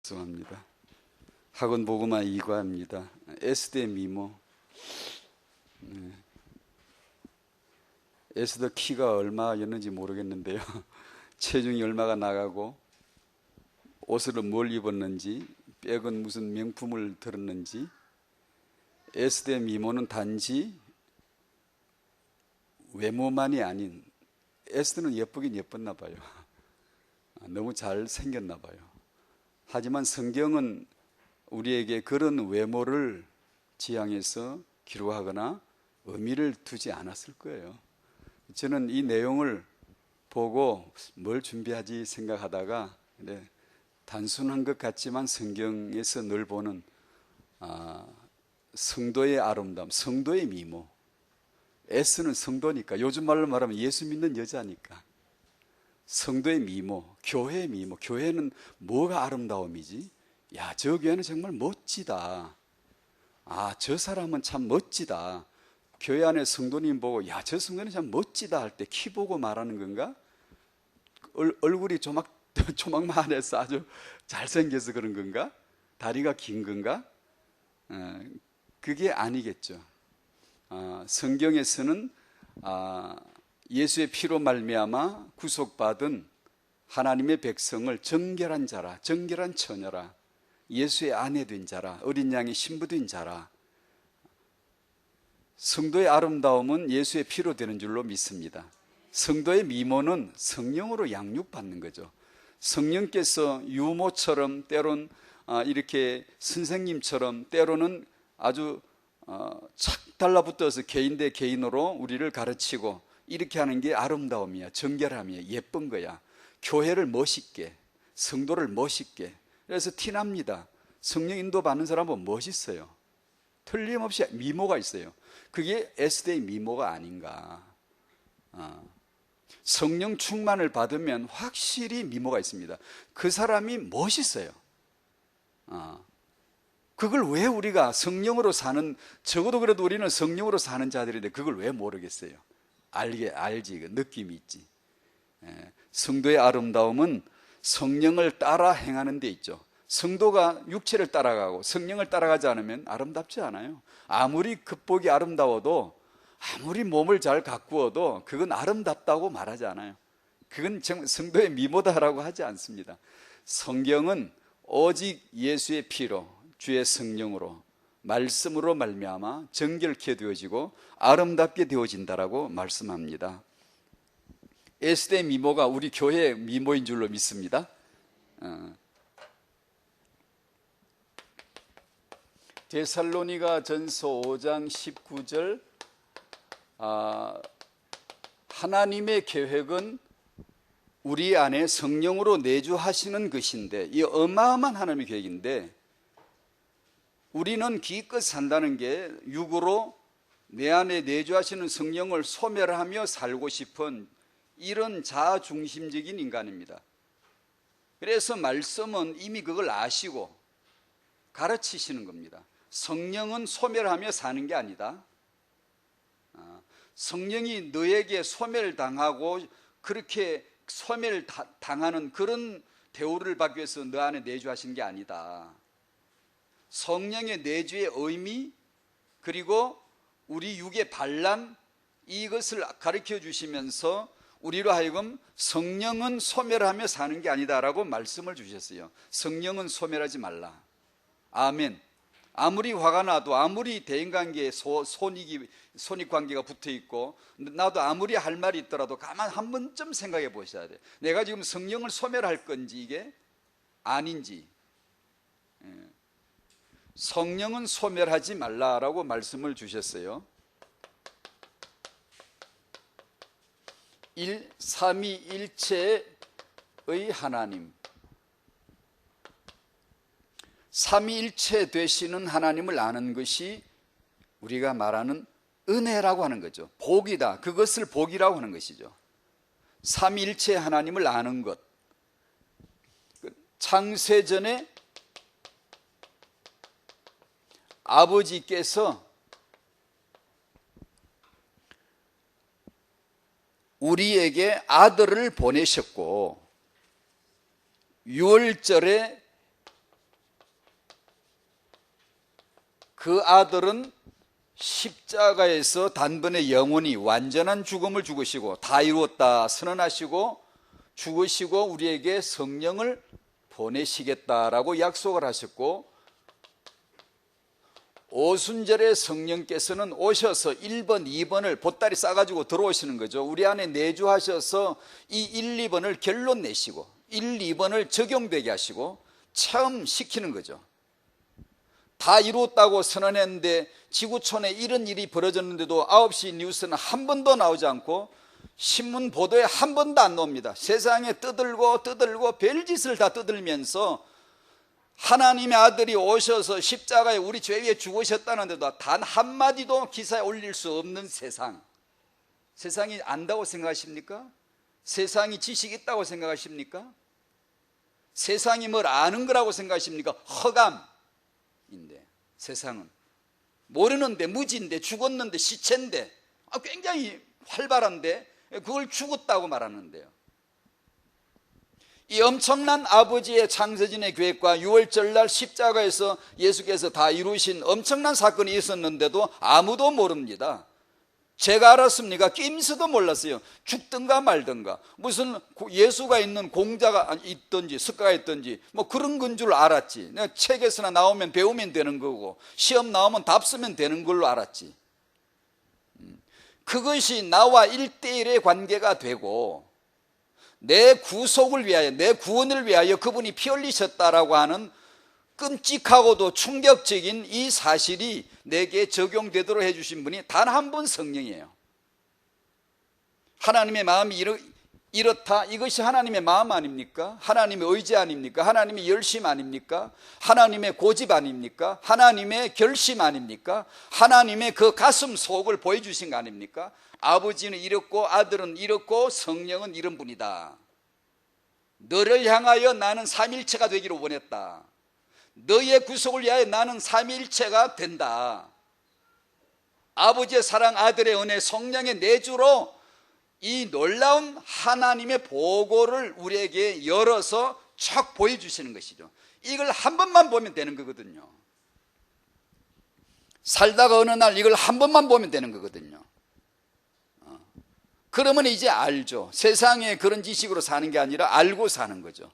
죄송합니다. 학원 보고만 이과입니다. 에스더 미모. 에스더 키가 얼마였는지 모르겠는데요. 체중이 얼마가 나가고 옷을 뭘 입었는지, 백은 무슨 명품을 들었는지. 에스더 미모는 단지 외모만이 아닌, 에스더는 예쁘긴 예뻤나 봐요. 너무 잘 생겼나 봐요. 하지만 성경은 우리에게 그런 외모를 지향해서 기록하거나 의미를 두지 않았을 거예요. 저는 이 내용을 보고 뭘 준비하지 생각하다가 단순한 것 같지만 성경에서 늘 보는 성도의 아름다움, 성도의 미모. S는 성도니까, 요즘 말로 말하면 예수 믿는 여자니까. 성도의 미모, 교회의 미모. 교회는 뭐가 아름다움이지? 야, 저 교회는 정말 멋지다. 아, 저 사람은 참 멋지다. 교회 안에 성도님 보고 야, 저 성도는 참 멋지다 할 때 키 보고 말하는 건가? 얼굴이 조막만해서 아주 잘생겨서 그런 건가? 다리가 긴 건가? 그게 아니겠죠. 성경에서는 예수의 피로 말미암아 구속받은 하나님의 백성을 정결한 자라, 정결한 처녀라, 예수의 아내 된 자라, 어린 양의 신부 된 자라. 성도의 아름다움은 예수의 피로 되는 줄로 믿습니다. 성도의 미모는 성령으로 양육받는 거죠. 성령께서 유모처럼, 때론 이렇게 선생님처럼, 때로는 아주 착 달라붙어서 개인 대 개인으로 우리를 가르치고 이렇게 하는 게 아름다움이야, 정결함이야, 예쁜 거야. 교회를 멋있게, 성도를 멋있게. 그래서 티납니다. 성령 인도 받는 사람은 멋있어요. 틀림없이 미모가 있어요. 그게 에스더의 미모가 아닌가. 성령 충만을 받으면 확실히 미모가 있습니다. 그 사람이 멋있어요. 그걸 왜 우리가 성령으로 사는, 적어도 그래도 우리는 성령으로 사는 자들인데 그걸 왜 모르겠어요? 알지, 그 느낌이 있지. 성도의 아름다움은 성령을 따라 행하는 데 있죠. 성도가 육체를 따라가고 성령을 따라가지 않으면 아름답지 않아요. 아무리 겉보기 아름다워도, 아무리 몸을 잘 가꾸어도 그건 아름답다고 말하지 않아요. 그건 성도의 미모다라고 하지 않습니다. 성경은 오직 예수의 피로, 주의 성령으로, 말씀으로 말미암아 정결케 되어지고 아름답게 되어진다라고 말씀합니다. 에스더의 미모가 우리 교회의 미모인 줄로 믿습니다. 데살로니가 전서 5장 19절, 하나님의 계획은 우리 안에 성령으로 내주하시는 것인데, 이 어마어마한 하나님의 계획인데, 우리는 기껏 산다는 게 육으로 내 안에 내주하시는 성령을 소멸하며 살고 싶은 이런 자아중심적인 인간입니다. 그래서 말씀은 이미 그걸 아시고 가르치시는 겁니다. 성령은 소멸하며 사는 게 아니다. 성령이 너에게 소멸당하고 그렇게 소멸당하는 그런 대우를 받기 위해서 너 안에 내주하신 게 아니다. 성령의 내주의 의미, 그리고 우리 육의 반란, 이것을 가르쳐 주시면서 우리로 하여금 성령은 소멸하며 사는 게 아니다라고 말씀을 주셨어요. 성령은 소멸하지 말라. 아멘. 아무리 화가 나도, 아무리 대인관계에 손익관계가 붙어있고, 나도 아무리 할 말이 있더라도 가만 한 번쯤 생각해 보셔야 돼요. 내가 지금 성령을 소멸할 건지 이게 아닌지. 성령은 소멸하지 말라라고 말씀을 주셨어요. 삼위일체의 하나님, 삼위일체 되시는 하나님을 아는 것이 우리가 말하는 은혜라고 하는 거죠. 복이다. 그것을 복이라고 하는 것이죠. 삼위일체 하나님을 아는 것. 창세전에 아버지께서 우리에게 아들을 보내셨고, 유월절에 그 아들은 십자가에서 단번에 영원히 완전한 죽음을 죽으시고 다 이루었다 선언하시고 죽으시고 우리에게 성령을 보내시겠다라고 약속을 하셨고, 오순절에 성령께서는 오셔서 1번, 2번을 보따리 싸가지고 들어오시는 거죠. 우리 안에 내주하셔서 이 1, 2번을 결론 내시고 1, 2번을 적용되게 하시고 체험시키는 거죠. 다 이루었다고 선언했는데 지구촌에 이런 일이 벌어졌는데도 9시 뉴스는 한 번도 나오지 않고 신문 보도에 한 번도 안 나옵니다. 세상에 떠들고 별짓을 다 떠들면서 하나님의 아들이 오셔서 십자가에 우리 죄 위에 죽으셨다는데도 단 한마디도 기사에 올릴 수 없는 세상. 세상이 안다고 생각하십니까? 세상이 지식이 있다고 생각하십니까? 세상이 뭘 아는 거라고 생각하십니까? 허감인데 세상은 모르는데, 무지인데, 죽었는데, 시체인데, 굉장히 활발한데 그걸 죽었다고 말하는데요. 이 엄청난 아버지의 창세전의 계획과 6월절 날 십자가에서 예수께서 다 이루신 엄청난 사건이 있었는데도 아무도 모릅니다. 제가 알았습니까? 낌새도 몰랐어요. 죽든가 말든가, 무슨 예수가 있는 공자가 있든지 석가가 있든지 뭐 그런 건 줄 알았지. 내가 책에서나 나오면 배우면 되는 거고 시험 나오면 답 쓰면 되는 걸로 알았지. 그것이 나와 1대1의 관계가 되고 내 구속을 위하여, 내 구원을 위하여 그분이 피 흘리셨다라고 하는 끔찍하고도 충격적인 이 사실이 내게 적용되도록 해주신 분이 단 한 분 성령이에요. 하나님의 마음이 이렇다, 이것이 하나님의 마음 아닙니까? 하나님의 의지 아닙니까? 하나님의 열심 아닙니까? 하나님의 고집 아닙니까? 하나님의 결심 아닙니까? 하나님의 그 가슴 속을 보여주신 거 아닙니까? 아버지는 이렇고 아들은 이렇고 성령은 이런 분이다. 너를 향하여 나는 삼일체가 되기를 원했다. 너의 구속을 위하여 나는 삼위일체가 된다. 아버지의 사랑, 아들의 은혜, 성령의 내주로 이 놀라운 하나님의 보고를 우리에게 열어서 척 보여주시는 것이죠. 이걸 한 번만 보면 되는 거거든요. 살다가 어느 날 이걸 한 번만 보면 되는 거거든요. 그러면 이제 알죠. 세상에 그런 지식으로 사는 게 아니라 알고 사는 거죠.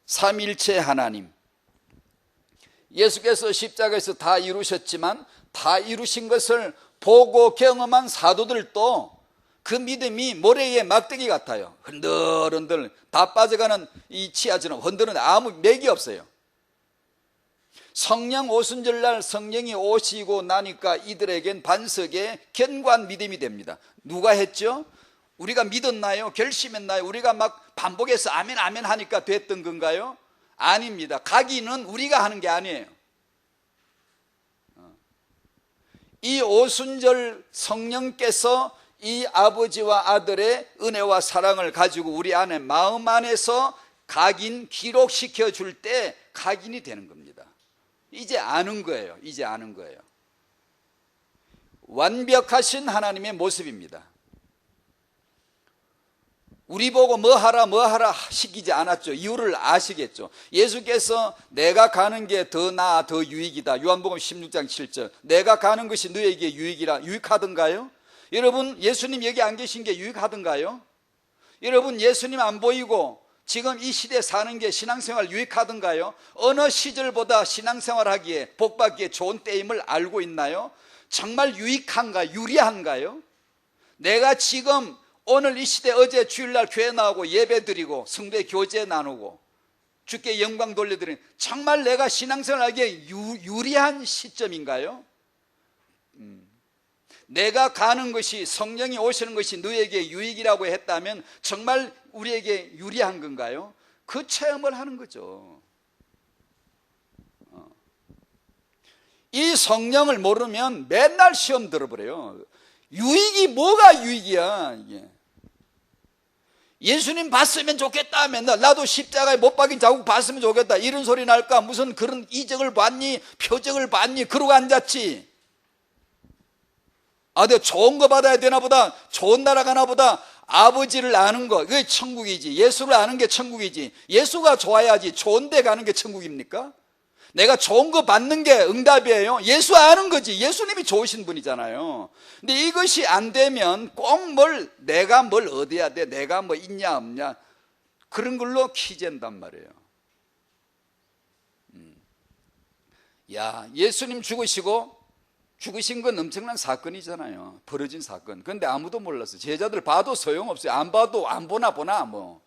삼일체 하나님, 예수께서 십자가에서 다 이루셨지만 다 이루신 것을 보고 경험한 사도들도 그 믿음이 모래의 막대기 같아요. 흔들흔들 다 빠져가는 이 치아처럼 흔드는 아무 맥이 없어요. 성령 오순절날 성령이 오시고 나니까 이들에겐 반석의 견고한 믿음이 됩니다. 누가 했죠? 우리가 믿었나요? 결심했나요? 우리가 막 반복해서 아멘 아멘 하니까 됐던 건가요? 아닙니다. 각인은 우리가 하는 게 아니에요. 이 오순절 성령께서 이 아버지와 아들의 은혜와 사랑을 가지고 우리 안에 마음 안에서 각인 기록시켜 줄 때 각인이 되는 겁니다. 이제 아는 거예요. 이제 아는 거예요. 완벽하신 하나님의 모습입니다. 우리 보고 뭐 하라 시키지 않았죠. 이유를 아시겠죠. 예수께서 내가 가는 게 더 나아 더 유익이다. 요한복음 16장 7절. 내가 가는 것이 너에게 유익이라. 유익하던가요? 여러분, 예수님 여기 안 계신 게 유익하던가요? 여러분, 예수님 안 보이고 지금 이 시대에 사는 게 신앙생활 유익하던가요? 어느 시절보다 신앙생활하기에 복받기에 좋은 때임을 알고 있나요? 정말 유익한가요? 유리한가요? 내가 지금 오늘 이 시대, 어제 주일날 교회 나오고 예배 드리고 성도의 교제 나누고 주께 영광 돌려드리는, 정말 내가 신앙생활하기에 유리한 시점인가요? 내가 가는 것이, 성령이 오시는 것이 너에게 유익이라고 했다면 정말 우리에게 유리한 건가요? 그 체험을 하는 거죠. 이 성령을 모르면 맨날 시험 들어버려요. 유익이 뭐가 유익이야 이게. 예수님 봤으면 좋겠다, 맨날 나도 십자가에 못 박힌 자국 봤으면 좋겠다 이런 소리 날까? 무슨 그런 이적을 봤니? 표적을 봤니? 그러고 앉았지. 내가 좋은 거 받아야 되나 보다, 좋은 나라 가나 보다. 아버지를 아는 거, 그게 천국이지. 예수를 아는 게 천국이지. 예수가 좋아야지 좋은 데 가는 게 천국입니까? 내가 좋은 거 받는 게 응답이에요? 예수 아는 거지. 예수님이 좋으신 분이잖아요. 근데 이것이 안 되면 꼭 내가 뭘 얻어야 돼, 내가 뭐 있냐 없냐, 그런 걸로 키재단 말이에요. 야, 예수님 죽으신 건 엄청난 사건이잖아요. 벌어진 사건. 그런데 아무도 몰랐어요. 제자들 봐도 소용없어요. 안 봐도 안 보나 뭐.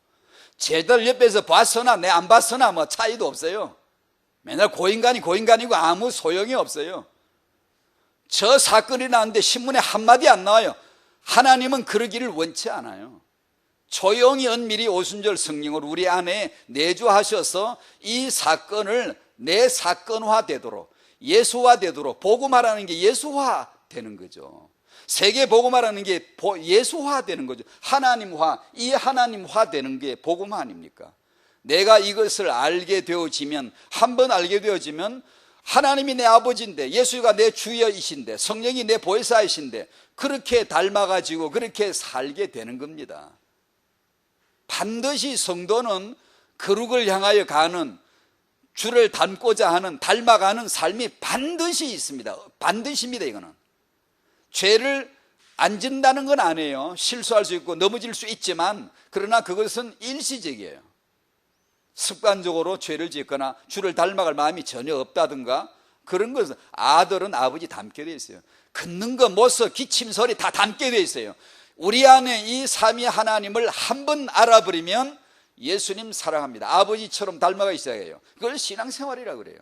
제자들 옆에서 봤으나 내 안 봤으나 뭐 차이도 없어요. 맨날 고인간이고 아무 소용이 없어요. 저 사건이 나는데 신문에 한마디 안 나와요. 하나님은 그러기를 원치 않아요. 조용히 은밀히 오순절 성령을 우리 안에 내주하셔서 이 사건을 내 사건화되도록, 예수화되도록, 복음화라는 게 예수화되는 거죠. 세계 복음화라는 게 예수화되는 거죠. 하나님화, 이 하나님화되는 게 복음화 아닙니까? 내가 이것을 알게 되어지면, 한번 알게 되어지면 하나님이 내 아버지인데, 예수가 내 주여이신데, 성령이 내 보혜사이신데, 그렇게 닮아가지고 그렇게 살게 되는 겁니다. 반드시 성도는 거룩을 향하여 가는, 주를 닮고자 하는, 닮아가는 삶이 반드시 있습니다. 반드시입니다. 이거는 죄를 안 짓는다는 건 아니에요. 실수할 수 있고 넘어질 수 있지만, 그러나 그것은 일시적이에요. 습관적으로 죄를 짓거나 주를 닮아갈 마음이 전혀 없다든가, 그런 것은 아들은 아버지 닮게 돼 있어요. 걷는 거, 모습, 기침, 소리 다 닮게 돼 있어요. 우리 안에 이 삼위 하나님을 한번 알아버리면 예수님 사랑합니다. 아버지처럼 닮아가기 시작해요. 그걸 신앙생활이라고 그래요.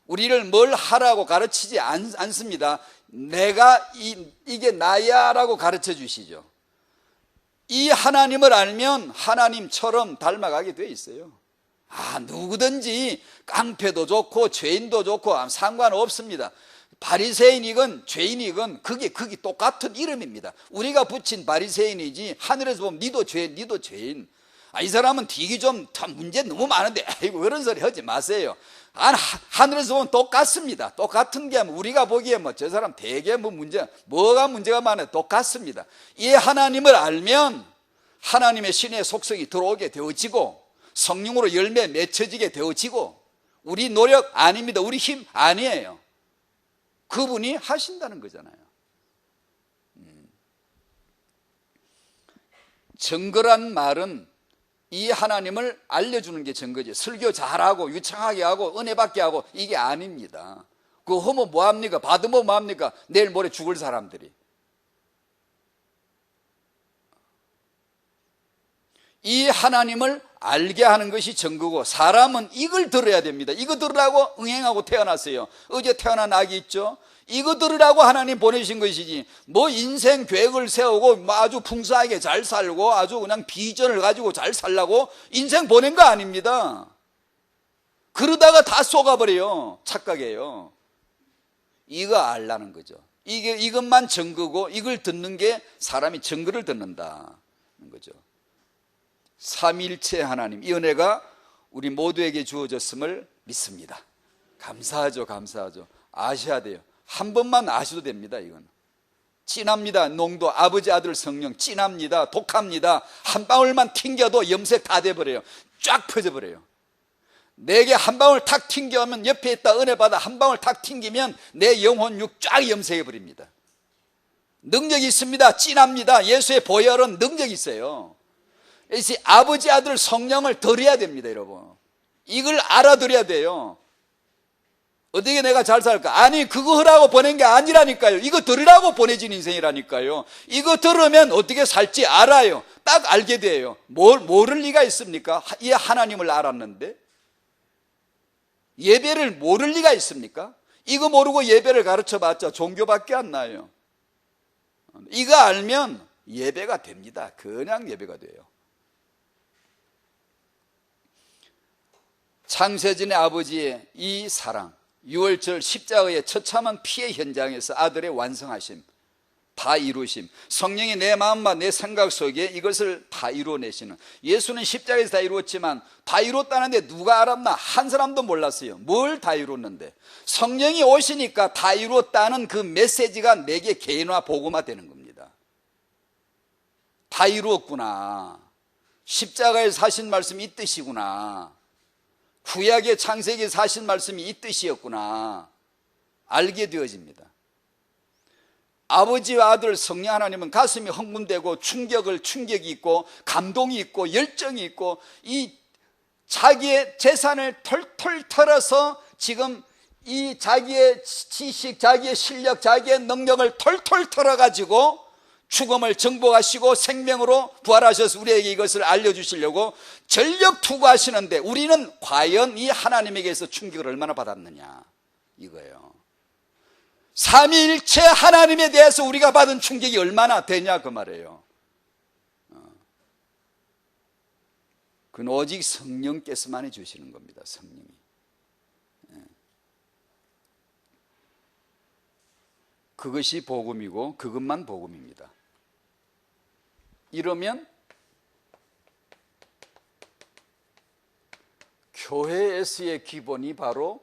우리를 뭘 하라고 가르치지 않습니다. 내가 이게 나야 라고 가르쳐 주시죠. 이 하나님을 알면 하나님처럼 닮아가게 돼 있어요. 누구든지 깡패도 좋고 죄인도 좋고 상관없습니다. 바리새인이건 죄인이건 그게 똑같은 이름입니다. 우리가 붙인 바리새인이지, 하늘에서 보면 니도 죄인. 이 사람은 되게 좀 문제 너무 많은데 아이고 그런 소리 하지 마세요. 하늘에서 보면 똑같습니다. 똑같은 게 우리가 보기에 저 사람 되게 뭐가 문제가 많아요. 똑같습니다. 이 하나님을 알면 하나님의 신의 속성이 들어오게 되어지고, 성령으로 열매 맺혀지게 되어지고, 우리 노력 아닙니다. 우리 힘 아니에요. 그분이 하신다는 거잖아요. 증거란 말은 이 하나님을 알려주는 게 증거죠. 설교 잘하고 유창하게 하고 은혜 받게 하고 이게 아닙니다. 그거 하면 뭐합니까? 받으면 뭐합니까? 내일 모레 죽을 사람들이. 이 하나님을 알게 하는 것이 증거고, 사람은 이걸 들어야 됩니다. 이거 들으라고 응행하고 태어났어요. 어제 태어난 아기 있죠? 이거 들으라고 하나님 보내신 것이지, 인생 계획을 세우고 아주 풍성하게 잘 살고 아주 그냥 비전을 가지고 잘 살라고 인생 보낸 거 아닙니다. 그러다가 다 속아버려요. 착각이에요. 이거 알라는 거죠. 이것만 증거고, 이걸 듣는 게 사람이 증거를 듣는다는 거죠. 삼위일체 하나님, 이 은혜가 우리 모두에게 주어졌음을 믿습니다. 감사하죠. 아셔야 돼요. 한 번만 아셔도 됩니다. 이건 진합니다. 농도, 아버지, 아들, 성령 진합니다. 독합니다. 한 방울만 튕겨도 염색 다 돼버려요. 쫙 퍼져버려요. 내게 한 방울 탁 튕겨오면, 옆에 있다 은혜 받아 한 방울 탁 튕기면 내 영혼육 쫙 염색해버립니다. 능력이 있습니다. 진합니다. 예수의 보혈은 능력이 있어요. 그래서 아버지, 아들, 성령을 드려야 됩니다. 여러분, 이걸 알아들어야 돼요. 어떻게 내가 잘 살까? 아니, 그거 하라고 보낸 게 아니라니까요. 이거 들으라고 보내진 인생이라니까요. 이거 들으면 어떻게 살지 알아요. 딱 알게 돼요. 모를 리가 있습니까? 이 하나님을 알았는데 예배를 모를 리가 있습니까? 이거 모르고 예배를 가르쳐봤자 종교밖에 안 나요. 이거 알면 예배가 됩니다. 그냥 예배가 돼요. 창세전의 아버지의 이 사랑, 6월절 십자가의 처참한 피해 현장에서 아들의 완성하심, 다 이루심, 성령이 내 마음과 내 생각 속에 이것을 다 이루어내시는, 예수는 십자가에서 다 이루었지만 다 이뤘다는데 누가 알았나? 한 사람도 몰랐어요. 뭘 다 이뤘는데? 성령이 오시니까 다 이뤘다는 그 메시지가 내게 개인화 복음화 되는 겁니다. 다 이루었구나, 십자가에서 하신 말씀이 이 뜻이구나, 구약의 창세기에서 하신 말씀이 이 뜻이었구나 알게 되어집니다. 아버지와 아들 성령 하나님은 가슴이 흥분되고 충격이 있고 감동이 있고 열정이 있고 이 자기의 재산을 털털 털어서 지금 이 자기의 지식, 자기의 실력, 자기의 능력을 털털 털어가지고 죽음을 정복하시고 생명으로 부활하셔서 우리에게 이것을 알려주시려고 전력 투구하시는데 우리는 과연 이 하나님에게서 충격을 얼마나 받았느냐 이거예요. 삼위일체 하나님에 대해서 우리가 받은 충격이 얼마나 되냐 그 말이에요. 그건 오직 성령께서만 해주시는 겁니다. 성령이. 그것이 복음이고 그것만 복음입니다. 이러면 교회에서의 기본이 바로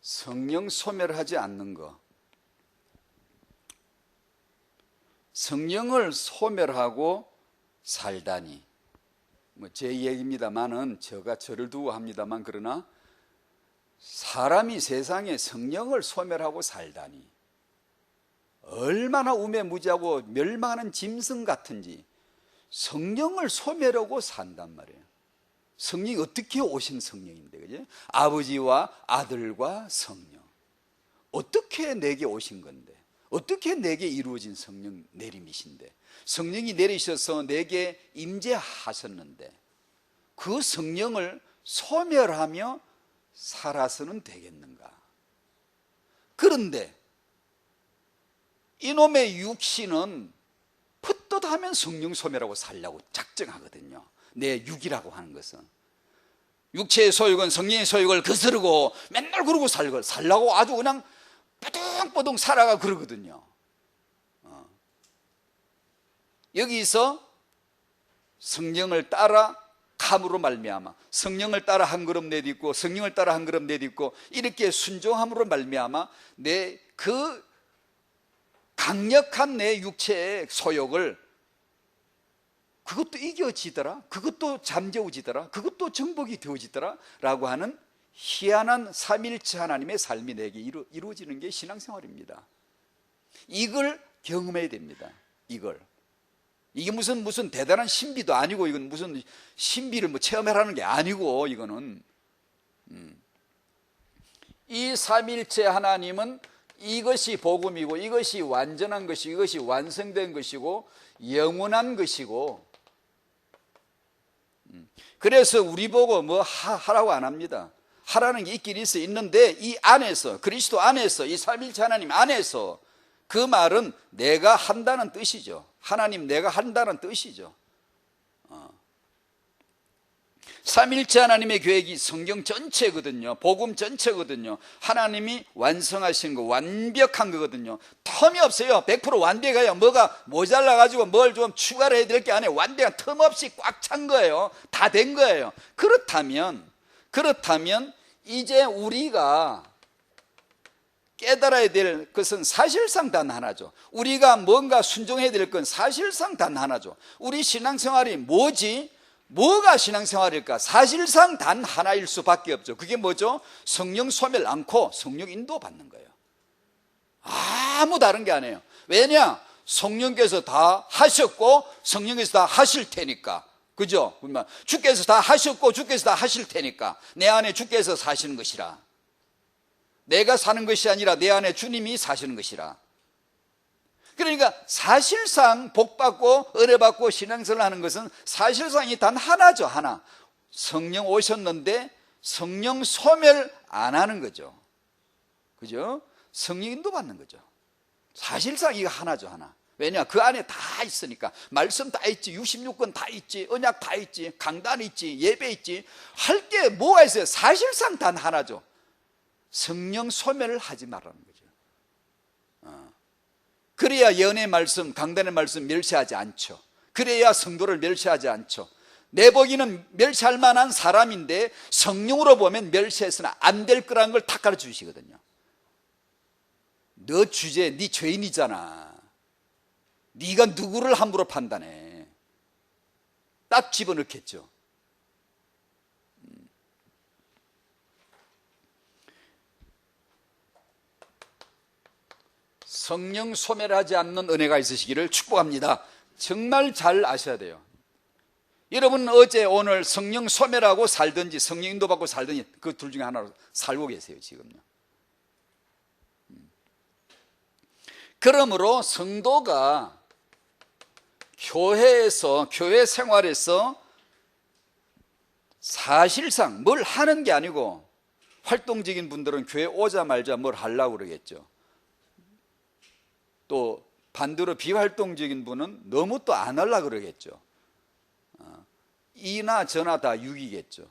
성령 소멸하지 않는 것. 성령을 소멸하고 살다니. 뭐 제 얘기입니다만은 제가 저를 두고 합니다만 그러나 사람이 세상에 성령을 소멸하고 살다니 얼마나 우매무지하고 멸망하는 짐승 같은지 성령을 소멸하고 산단 말이에요. 성령이 어떻게 오신 성령인데, 그죠? 아버지와 아들과 성령. 어떻게 내게 오신 건데? 어떻게 내게 이루어진 성령 내림이신데? 성령이 내리셔서 내게 임재하셨는데 그 성령을 소멸하며 살아서는 되겠는가? 그런데 이놈의 육신은 풋듯하면 성령 소멸하고 살려고 작정하거든요. 내 육이라고 하는 것은 육체의 소욕은 성령의 소욕을 거스르고 맨날 그러고 살라고 아주 그냥 뽀둥뽀둥 살아가 그러거든요. 여기서 성령을 따라 감으로 말미암아 성령을 따라 한 걸음 내딛고 성령을 따라 한 걸음 내딛고 이렇게 순종함으로 말미암아 내 그 강력한 내 육체의 소욕을 그것도 이겨지더라, 그것도 잠재워지더라, 그것도 정복이 되어지더라 라고 하는 희한한 삼일체 하나님의 삶이 내게 이루어지는 게 신앙생활입니다. 이걸 경험해야 됩니다. 이게 무슨 대단한 신비도 아니고 이건 무슨 신비를 뭐 체험하라는 게 아니고 이거는 이 삼일체 하나님은 이것이 복음이고 이것이 완전한 것이고 이것이 완성된 것이고 영원한 것이고 그래서 우리 보고 뭐 하라고 안 합니다. 하라는 게 있긴 있는데 이 안에서 그리스도 안에서 이 삼일체 하나님 안에서 그 말은 내가 한다는 뜻이죠. 하나님 내가 한다는 뜻이죠. 삼일체 하나님의 계획이 성경 전체거든요. 복음 전체거든요. 하나님이 완성하신 거 완벽한 거거든요. 텀이 없어요. 100% 완벽해요. 뭐가 모자라가지고 뭘 좀 추가를 해야 될 게 아니에요. 완벽한 텀 없이 꽉 찬 거예요. 다 된 거예요. 그렇다면 이제 우리가 깨달아야 될 것은 사실상 단 하나죠. 우리가 뭔가 순종해야 될 건 사실상 단 하나죠. 우리 신앙생활이 뭐가 신앙생활일까? 사실상 단 하나일 수밖에 없죠. 그게 뭐죠? 성령 소멸 않고 성령 인도 받는 거예요. 아무 다른 게 아니에요. 왜냐? 성령께서 다 하셨고 성령께서 다 하실 테니까. 그죠? 주께서 다 하셨고 주께서 다 하실 테니까 내 안에 주께서 사시는 것이라. 내가 사는 것이 아니라 내 안에 주님이 사시는 것이라. 그러니까 사실상 복받고 은혜받고 신앙생활을 하는 것은 사실상이 단 하나죠. 하나. 성령 오셨는데 성령 소멸 안 하는 거죠. 그죠? 성령 인도 받는 거죠. 사실상 이거 하나죠. 하나. 왜냐? 그 안에 다 있으니까. 말씀 다 있지, 66권 다 있지, 언약 다 있지, 강단 있지, 예배 있지. 할 게 뭐가 있어요? 사실상 단 하나죠. 성령 소멸을 하지 말라는 거죠. 그래야 예언의 말씀, 강단의 말씀 멸시하지 않죠. 그래야 성도를 멸시하지 않죠. 내복이는 멸시할 만한 사람인데 성령으로 보면 멸시해서는 안 될 거라는 걸 다 가르쳐 주시거든요. 너 주제, 네 죄인이잖아. 네가 누구를 함부로 판단해. 딱 집어넣겠죠. 성령 소멸하지 않는 은혜가 있으시기를 축복합니다. 정말 잘 아셔야 돼요. 여러분 어제 오늘 성령 소멸하고 살든지 성령 인도받고 살든지 그 둘 중에 하나로 살고 계세요 지금요. 그러므로 성도가 교회에서 교회 생활에서 사실상 뭘 하는 게 아니고, 활동적인 분들은 교회 오자마자 뭘 하려고 그러겠죠. 또 반대로 비활동적인 분은 너무 또 안 하려고 그러겠죠. 이나 저나 다 육이겠죠.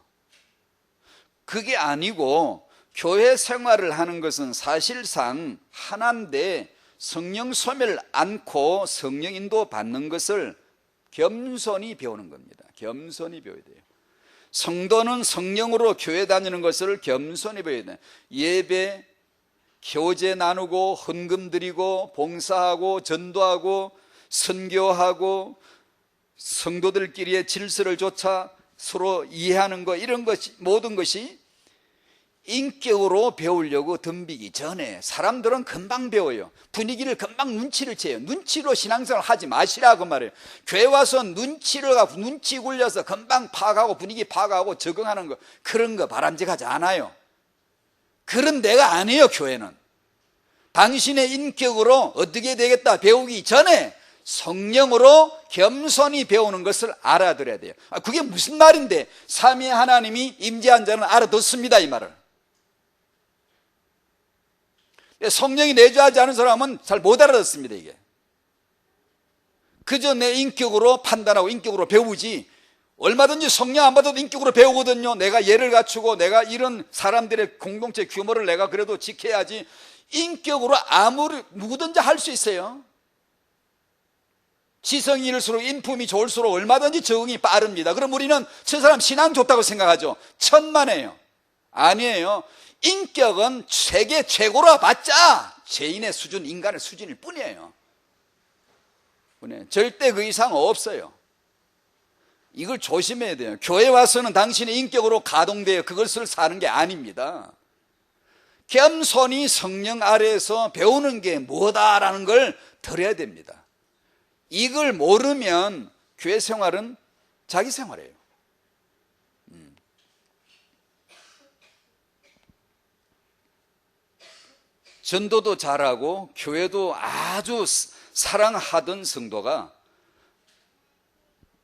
그게 아니고 교회 생활을 하는 것은 사실상 하나인데 성령 소멸 않고 성령 인도 받는 것을 겸손히 배우는 겁니다. 겸손히 배워야 돼요. 성도는 성령으로 교회 다니는 것을 겸손히 배워야 돼요. 예배, 교제 나누고 헌금 드리고 봉사하고 전도하고 선교하고 성도들끼리의 질서를 조차 서로 이해하는 것, 이런 것이 모든 것이 인격으로 배우려고 덤비기 전에 사람들은 금방 배워요. 분위기를 금방 눈치를 채요. 눈치로 신앙생활 하지 마시라고 말해요. 교회 와서 눈치 굴려서 금방 파악하고 분위기 파악하고 적응하는 거, 그런 거 바람직하지 않아요. 그런 데가 아니에요. 교회는 당신의 인격으로 어떻게 되겠다 배우기 전에 성령으로 겸손히 배우는 것을 알아들어야 돼요. 그게 무슨 말인데, 삼위 하나님이 임재한 자는 알아듣습니다 이 말을. 성령이 내주하지 않은 사람은 잘 못 알아듣습니다. 이게 그저 내 인격으로 판단하고 인격으로 배우지, 얼마든지 성령 안 받아도 인격으로 배우거든요. 내가 예를 갖추고 내가 이런 사람들의 공동체 규모를 내가 그래도 지켜야지, 인격으로 아무리 누구든지 할 수 있어요. 지성이 일수록 인품이 좋을수록 얼마든지 적응이 빠릅니다. 그럼 우리는 저 사람 신앙 좋다고 생각하죠. 천만에요. 아니에요. 인격은 세계 최고로 봤자 죄인의 수준, 인간의 수준일 뿐이에요. 절대 그 이상 없어요. 이걸 조심해야 돼요. 교회 와서는 당신의 인격으로 가동되어 그것을 사는 게 아닙니다. 겸손히 성령 아래에서 배우는 게 뭐다라는 걸 들어야 됩니다. 이걸 모르면 교회 생활은 자기 생활이에요. 전도도 잘하고 교회도 아주 사랑하던 성도가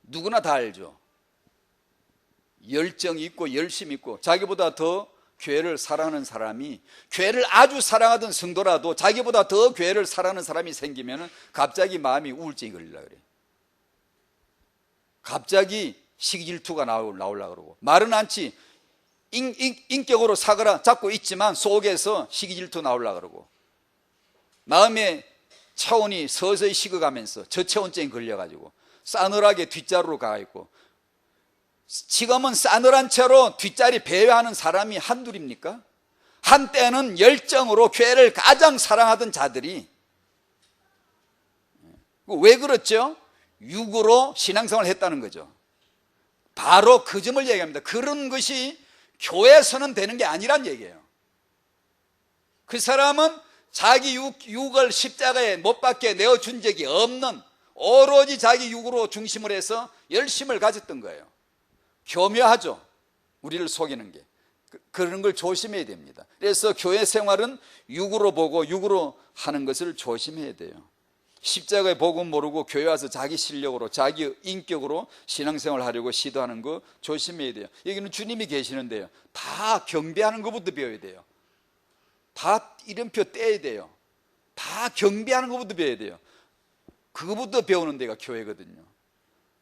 누구나 다 알죠. 열정이 있고 열심이 있고 자기보다 더 교회를 사랑하는 사람이, 교회를 아주 사랑하던 성도라도 자기보다 더 교회를 사랑하는 사람이 생기면 갑자기 마음이 우울증이 걸리려고 그래요. 갑자기 시기질투가 나오려고 그러고, 말은 않지 인격으로 사그라 잡고 있지만 속에서 시기질투 나오려고 그러고, 마음의 차원이 서서히 식어가면서 저체온증이 걸려가지고 싸늘하게 뒷자루로 가있고, 지금은 싸늘한 채로 뒷자리 배회하는 사람이 한둘입니까? 한때는 열정으로 교회를 가장 사랑하던 자들이 왜 그렇죠? 육으로 신앙생활을 했다는 거죠. 바로 그 점을 얘기합니다. 그런 것이 교회에서는 되는 게 아니란 얘기예요. 그 사람은 자기 육을 십자가에 못 박게 내어준 적이 없는, 오로지 자기 육으로 중심을 해서 열심을 가졌던 거예요. 교묘하죠. 우리를 속이는 게. 그런 걸 조심해야 됩니다. 그래서 교회 생활은 육으로 보고 육으로 하는 것을 조심해야 돼요. 십자가의 복음 모르고 교회 와서 자기 실력으로 자기 인격으로 신앙생활 하려고 시도하는 거 조심해야 돼요. 여기는 주님이 계시는데요, 다 경배하는 것부터 배워야 돼요. 다 이름표 떼야 돼요. 다 경배하는 것부터 배워야 돼요. 그거부터 배우는 데가 교회거든요.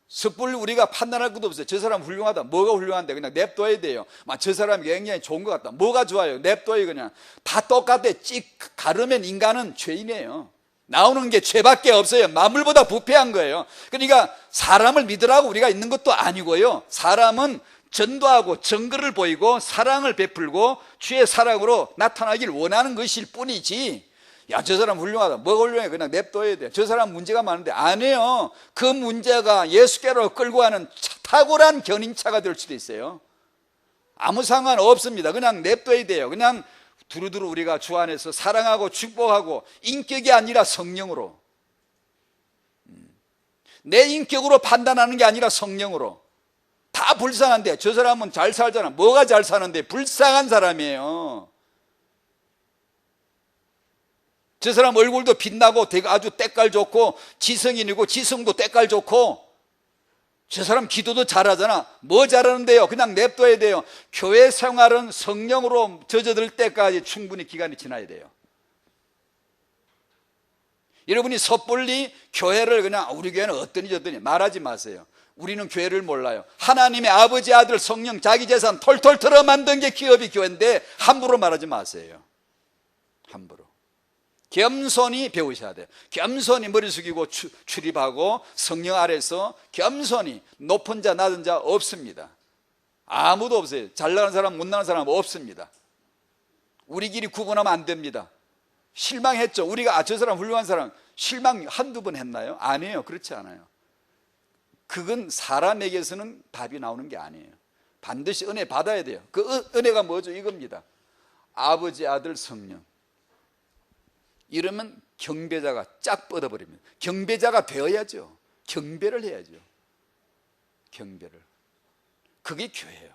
섣불리 우리가 판단할 것도 없어요. 저 사람 훌륭하다. 뭐가 훌륭한데? 그냥 냅둬야 돼요. 저 사람이 굉장히 좋은 것 같다. 뭐가 좋아요? 냅둬요. 그냥 다 똑같아. 찍 가르면 인간은 죄인이에요. 나오는 게 죄밖에 없어요. 만물보다 부패한 거예요. 그러니까 사람을 믿으라고 우리가 있는 것도 아니고요, 사람은 전도하고 정글을 보이고 사랑을 베풀고 주의 사랑으로 나타나길 원하는 것일 뿐이지, 야, 저 사람 훌륭하다. 뭐가 훌륭해? 그냥 냅둬야 돼. 저 사람 문제가 많은데. 아니에요. 그 문제가 예수께로 끌고 가는 탁월한 견인차가 될 수도 있어요. 아무 상관 없습니다. 그냥 냅둬야 돼요. 그냥 두루두루 우리가 주 안에서 사랑하고 축복하고, 인격이 아니라 성령으로, 내 인격으로 판단하는 게 아니라 성령으로. 다 불쌍한데 저 사람은 잘 살잖아. 뭐가 잘 사는데? 불쌍한 사람이에요. 저 사람 얼굴도 빛나고 되게 아주 때깔 좋고 지성인이고 지성도 때깔 좋고, 저 사람 기도도 잘하잖아. 뭐 잘하는데요? 그냥 냅둬야 돼요. 교회 생활은 성령으로 젖어들 때까지 충분히 기간이 지나야 돼요. 여러분이 섣불리 교회를 그냥 우리 교회는 어떠니 저떠니 말하지 마세요. 우리는 교회를 몰라요. 하나님의 아버지, 아들, 성령, 자기 재산 털털 털어 만든 게 기업이 교회인데 함부로 말하지 마세요. 함부로. 겸손히 배우셔야 돼요. 겸손히 머리 숙이고 출입하고, 성령 아래서 겸손히. 높은 자 낮은 자 없습니다. 아무도 없어요. 잘 나가는 사람 못 나가는 사람 없습니다. 우리끼리 구분하면 안 됩니다. 실망했죠. 우리가 저 사람 훌륭한 사람, 실망 한두 번 했나요? 아니에요. 그렇지 않아요. 그건 사람에게서는 답이 나오는 게 아니에요. 반드시 은혜 받아야 돼요. 그 은혜가 뭐죠? 이겁니다. 아버지, 아들, 성령. 이러면 경배자가 쫙 뻗어버립니다. 경배자가 되어야죠. 경배를 해야죠. 경배를. 그게 교회예요.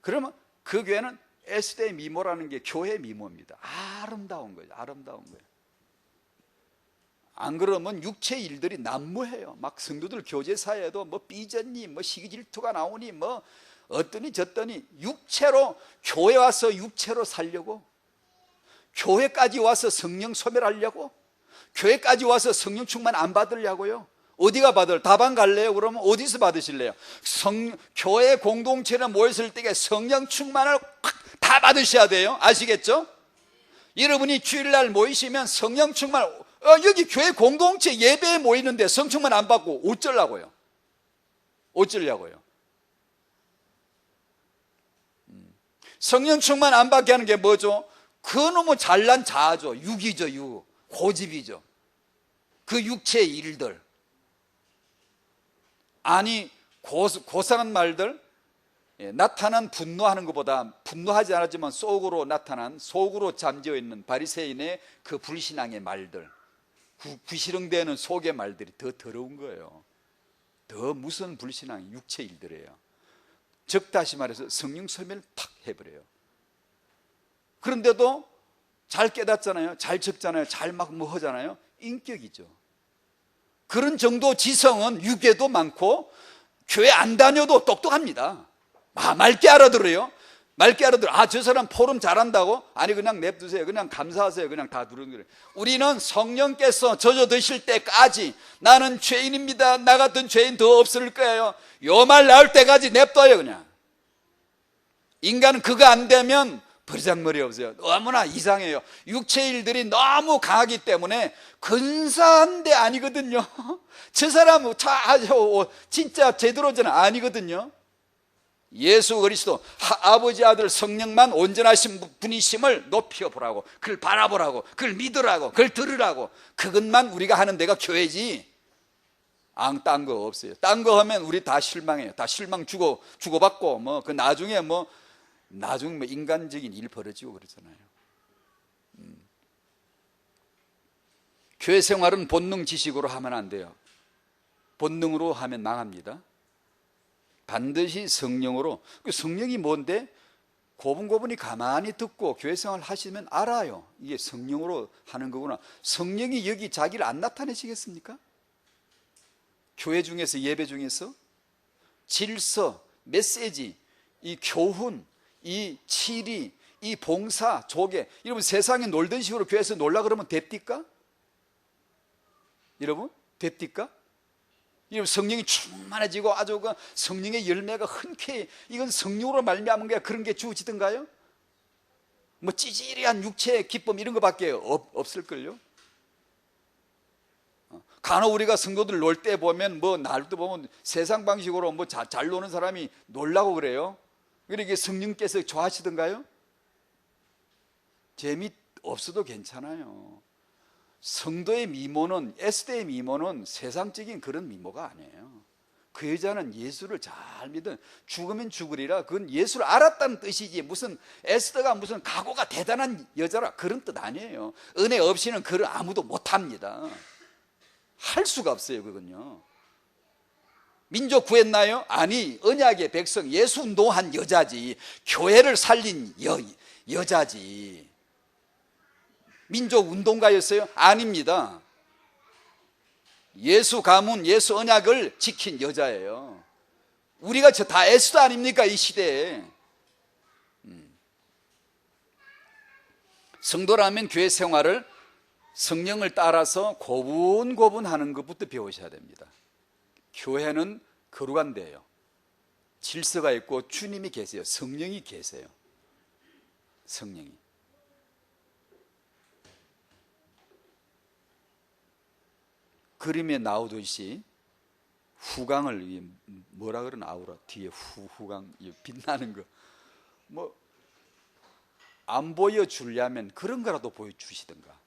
그러면 그 교회는 에스더의 미모라는 게 교회 미모입니다. 아름다운 거예요. 아름다운 거예요. 안 그러면 육체 일들이 난무해요. 막 성도들 교제사에도 뭐 삐졌니, 뭐 시기 질투가 나오니, 뭐 어떠니 저떠니, 육체로 교회 와서 육체로 살려고, 교회까지 와서 성령 소멸하려고, 교회까지 와서 성령 충만 안 받으려고요. 어디가 받을? 다방 갈래요? 그러면 어디서 받으실래요? 교회 공동체에 모였을 때 성령 충만을 다 받으셔야 돼요. 아시겠죠? 여러분이 주일날 모이시면 성령 충만, 여기 교회 공동체 예배에 모이는데 성충만 안 받고 어쩌려고요? 어쩌려고요? 성령 충만 안 받게 하는 게 뭐죠? 그놈의 잘난 자아죠. 육이죠. 육. 고집이죠. 그 육체의 일들. 아니 고상한 말들, 나타난 분노하는 것보다 분노하지 않았지만 속으로 나타난, 속으로 잠재어 있는 바리새인의 그 불신앙의 말들, 구시렁대는 속의 말들이 더 더러운 거예요. 더 무서운 불신앙이 육체 일들이에요. 즉 다시 말해서 성령 소멸을 탁 해버려요. 그런데도 잘 깨닫잖아요. 잘 적잖아요. 잘 막 뭐 하잖아요. 인격이죠. 그런 정도 지성은 육에도 많고 교회 안 다녀도 똑똑합니다. 맑게 알아들어요. 맑게 알아들어. 저 사람 포럼 잘한다고? 아니 그냥 냅두세요. 그냥 감사하세요. 그냥 다 두는 거예요. 우리는 성령께서 젖어 드실 때까지 나는 죄인입니다. 나 같은 죄인 더 없을 거예요. 요 말 나올 때까지 냅둬요. 그냥. 인간은 그거 안 되면 버리장머리 없어요. 너무나 이상해요. 육체 일들이 너무 강하기 때문에 근사한데 아니거든요. 저 사람은 진짜 제대로는 아니거든요. 예수 그리스도 아버지, 아들, 성령만 온전하신 분이심을 높여보라고, 그걸 바라보라고, 그걸 믿으라고, 그걸 들으라고. 그것만 우리가 하는 데가 교회지. 딴 거 없어요. 딴 거 하면 우리 다 실망해요. 다 실망 주고받고 그 나중에 인간적인 일 벌어지고 그러잖아요. 교회 생활은 본능 지식으로 하면 안 돼요. 본능으로 하면 망합니다. 반드시 성령으로. 성령이 뭔데? 고분고분히 가만히 듣고 교회 생활 하시면 알아요. 이게 성령으로 하는 거구나. 성령이 여기 자기를 안 나타내시겠습니까? 교회 중에서, 예배 중에서 질서, 메시지, 이 교훈, 이 치리, 이 봉사, 조계. 여러분 세상에 놀던 식으로 교회에서 놀라 그러면 됩니까? 여러분 됩니까? 성령이 충만해지고 아주 그 성령의 열매가 흔쾌히, 이건 성령으로 말미암은 거야. 그런 게 주어지던가요? 뭐 찌질이한 육체의 기쁨 이런 거밖에 없을걸요? 간혹 우리가 성도들 놀 때 보면 날도 보면 세상 방식으로 잘 노는 사람이 놀라고 그래요. 그러니까 성령께서 좋아하시던가요? 재미 없어도 괜찮아요. 성도의 미모는, 에스더의 미모는 세상적인 그런 미모가 아니에요. 그 여자는 예수를 잘 믿은, 죽으면 죽으리라, 그건 예수를 알았다는 뜻이지 무슨 에스더가 무슨 각오가 대단한 여자라 그런 뜻 아니에요. 은혜 없이는 그를 아무도 못합니다. 할 수가 없어요. 그건요. 민족 구했나요? 아니, 언약의 백성, 예수 운동한 여자지, 교회를 살린 여자지. 민족 운동가였어요? 아닙니다. 예수 가문, 예수 언약을 지킨 여자예요. 우리가 저 다 에스더 아닙니까? 이 시대에. 성도라면 교회 생활을 성령을 따라서 고분고분하는 것부터 배우셔야 됩니다. 교회는 거룩한 데예요. 질서가 있고 주님이 계세요. 성령이 계세요. 성령이. 그림에 나오듯이 후광을, 뭐라 그러나, 아우라 뒤에 후광 빛나는 거, 뭐 안 보여주려면 그런 거라도 보여주시든가.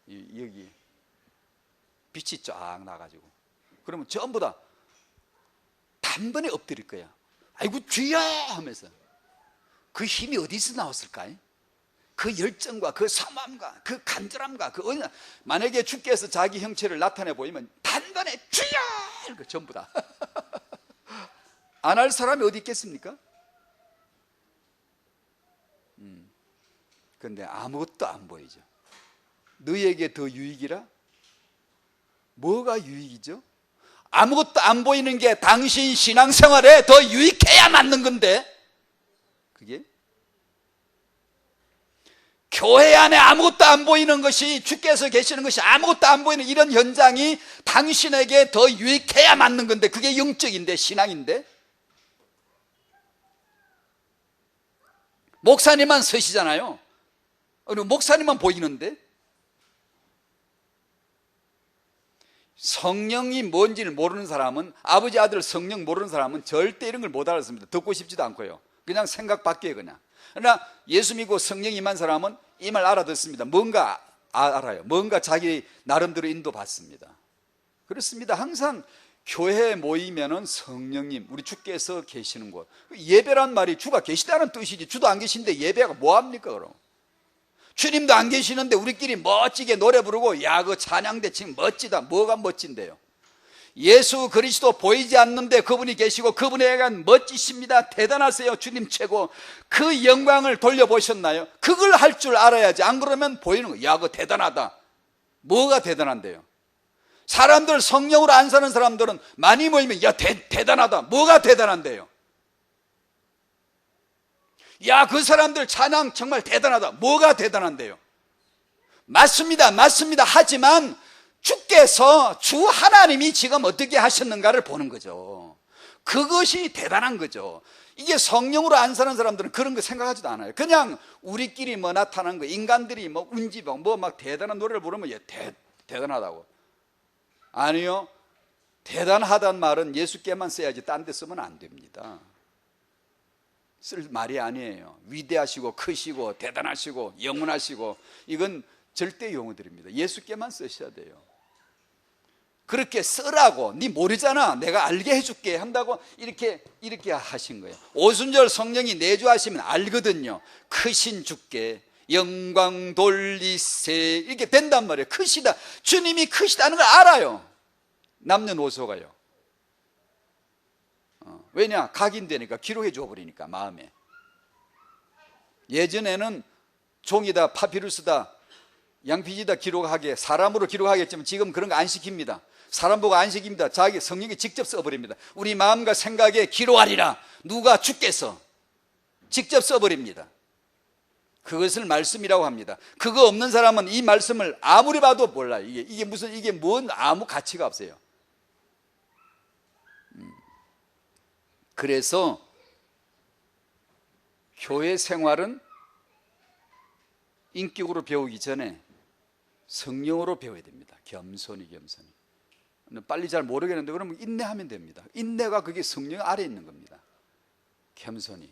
여기 빛이 쫙 나가지고 그러면 전부 다 단번에 엎드릴 거야. 아이고 주여 하면서. 그 힘이 어디서 나왔을까요? 그 열정과 그 사모함과 그 간절함과 그 은혜. 만약에 주께서 자기 형체를 나타내 보이면 단번에 주여! 이거 전부 다. 안 할 사람이 어디 있겠습니까? 그런데 아무것도 안 보이죠. 너희에게 더 유익이라? 뭐가 유익이죠? 아무것도 안 보이는 게 당신 신앙생활에 더 유익해야 맞는 건데, 그게 교회 안에 아무것도 안 보이는 것이, 주께서 계시는 것이 아무것도 안 보이는 이런 현장이 당신에게 더 유익해야 맞는 건데, 그게 영적인데, 신앙인데. 목사님만 서시잖아요. 목사님만 보이는데. 성령이 뭔지를 모르는 사람은, 아버지 아들 성령 모르는 사람은 절대 이런 걸 못 알아듣습니다. 듣고 싶지도 않고요. 그냥 생각 밖에 그냥. 그러나 예수 믿고 성령 임한 사람은 이 말 알아듣습니다. 뭔가 알아요. 뭔가 자기 나름대로 인도받습니다. 그렇습니다. 항상 교회에 모이면은 성령님, 우리 주께서 계시는 곳. 예배란 말이 주가 계시다는 뜻이지, 주도 안 계신데 예배가 뭐합니까 그럼? 주님도 안 계시는데 우리끼리 멋지게 노래 부르고, 야, 그 찬양대 칭 멋지다. 뭐가 멋진데요? 예수 그리스도 보이지 않는데 그분이 계시고 그분에게 멋지십니다. 대단하세요. 주님 최고. 그 영광을 돌려보셨나요? 그걸 할 줄 알아야지. 안 그러면 보이는 거, 야, 그거 대단하다. 뭐가 대단한데요? 사람들, 성령으로 안 사는 사람들은 많이 모이면, 야, 대단하다. 뭐가 대단한데요? 야, 그 사람들 찬양 정말 대단하다. 뭐가 대단한데요? 맞습니다. 맞습니다. 하지만 주께서, 주 하나님이 지금 어떻게 하셨는가를 보는 거죠. 그것이 대단한 거죠. 이게 성령으로 안 사는 사람들은 그런 거 생각하지도 않아요. 그냥 우리끼리 뭐 나타난 거, 인간들이 뭐 운지병 뭐 막 대단한 노래를 부르면, 얘 대단하다고. 아니요. 대단하다는 말은 예수께만 써야지 딴 데 쓰면 안 됩니다. 쓸 말이 아니에요. 위대하시고 크시고 대단하시고 영원하시고, 이건 절대 용어들입니다. 예수께만 쓰셔야 돼요. 그렇게 쓰라고, 네 모르잖아, 내가 알게 해줄게 한다고 이렇게 하신 거예요. 오순절 성령이 내주하시면 알거든요. 크신 주께 영광 돌리세, 이렇게 된단 말이에요. 크시다, 주님이 크시다는 걸 알아요. 남녀노소가요. 왜냐? 각인되니까, 기록해 줘버리니까 마음에. 예전에는 종이다, 파피루스다, 양피지다 기록하게, 사람으로 기록하겠지만 지금 그런 거 안 시킵니다. 사람 보고 안 시킵니다. 자기 성령이 직접 써버립니다. 우리 마음과 생각에 기록하리라. 누가? 주께서 직접 써버립니다. 그것을 말씀이라고 합니다. 그거 없는 사람은 이 말씀을 아무리 봐도 몰라요. 이게 뭔 아무 가치가 없어요. 그래서 교회 생활은 인격으로 배우기 전에 성령으로 배워야 됩니다. 겸손히. 빨리 잘 모르겠는데 그러면 인내하면 됩니다. 인내가 그게 성령 아래에 있는 겁니다. 겸손히.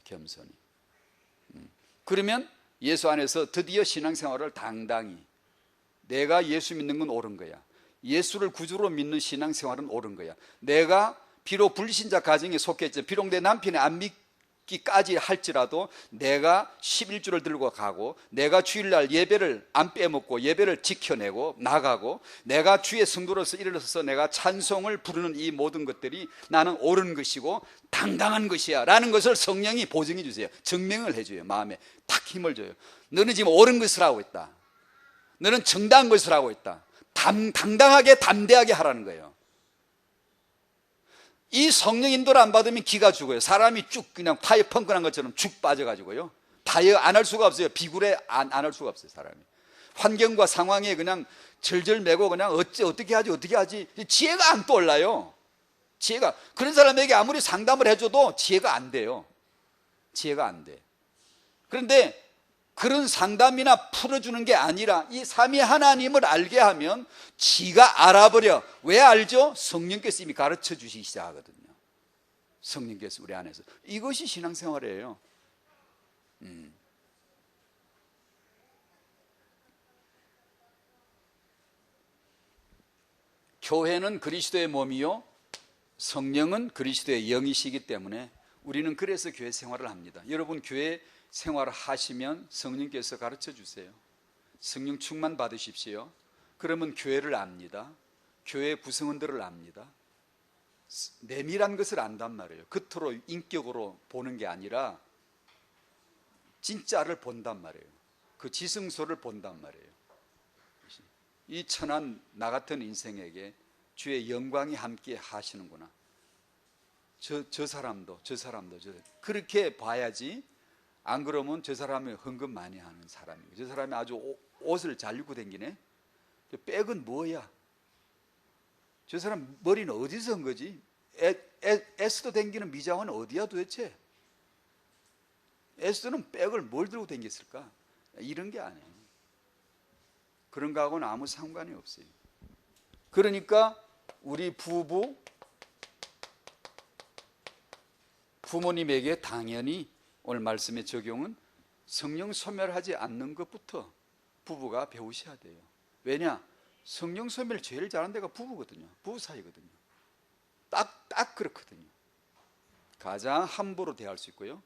그러면 예수 안에서 드디어 신앙생활을 당당히, 내가 예수 믿는 건 옳은 거야, 예수를 구주로 믿는 신앙생활은 옳은 거야, 내가 비록 불신자 가정에 속했지, 비록 내 남편이 안 믿기까지 할지라도 내가 11주를 들고 가고, 내가 주일날 예배를 안 빼먹고 예배를 지켜내고 나가고, 내가 주의 성도로서 일어서서 내가 찬송을 부르는 이 모든 것들이 나는 옳은 것이고 당당한 것이야 라는 것을 성령이 보증해 주세요. 증명을 해줘요. 마음에 탁 힘을 줘요. 너는 지금 옳은 것을 하고 있다. 너는 정당한 것을 하고 있다. 당당하게 담대하게 하라는 거예요. 이 성령 인도를 안 받으면 기가 죽어요. 사람이 쭉 그냥 타이어 펑크난 것처럼 죽 빠져가지고요. 타이어 안 할 수가 없어요. 비굴에 안 할 수가 없어요. 사람이 환경과 상황에 그냥 절절매고 그냥 어떻게 하지 지혜가 안 떠올라요. 지혜가, 그런 사람에게 아무리 상담을 해줘도 지혜가 안 돼요. 지혜가 안 돼. 그런데 그런 상담이나 풀어주는 게 아니라 이 삼위 하나님을 알게 하면 지가 알아버려. 왜 알죠? 성령께서 이미 가르쳐 주시기 시작하거든요. 성령께서 우리 안에서. 이것이 신앙생활이에요. 교회는 그리스도의 몸이요 성령은 그리스도의 영이시기 때문에 우리는 그래서 교회 생활을 합니다. 여러분 교회 생활을 하시면 성령께서 가르쳐 주세요. 성령 충만 받으십시오. 그러면 교회를 압니다. 교회 구성원들을 압니다. 내밀한 것을 안단 말이에요. 겉으로 인격으로 보는 게 아니라 진짜를 본단 말이에요. 그 지성소를 본단 말이에요. 이 천한 나 같은 인생에게 주의 영광이 함께 하시는구나. 저 사람도 그렇게 봐야지. 안 그러면 저 사람이 헌금 많이 하는 사람이고, 저 사람이 아주 옷을 잘 입고 다니네. 백은 뭐야? 저 사람 머리는 어디서 한 거지? 에스더 다니는 미장은 어디야 도대체? 에스더는 백을 뭘 들고 다녔을까? 이런 게 아니에요. 그런 거하고는 아무 상관이 없어요. 그러니까 우리 부모님에게 당연히 오늘 말씀의 적용은 성령 소멸하지 않는 것부터 부부가 배우셔야 돼요. 왜냐? 성령 소멸 제일 잘하는 데가 부부거든요. 부부 사이거든요. 딱 그렇거든요. 가장 함부로 대할 수 있고요.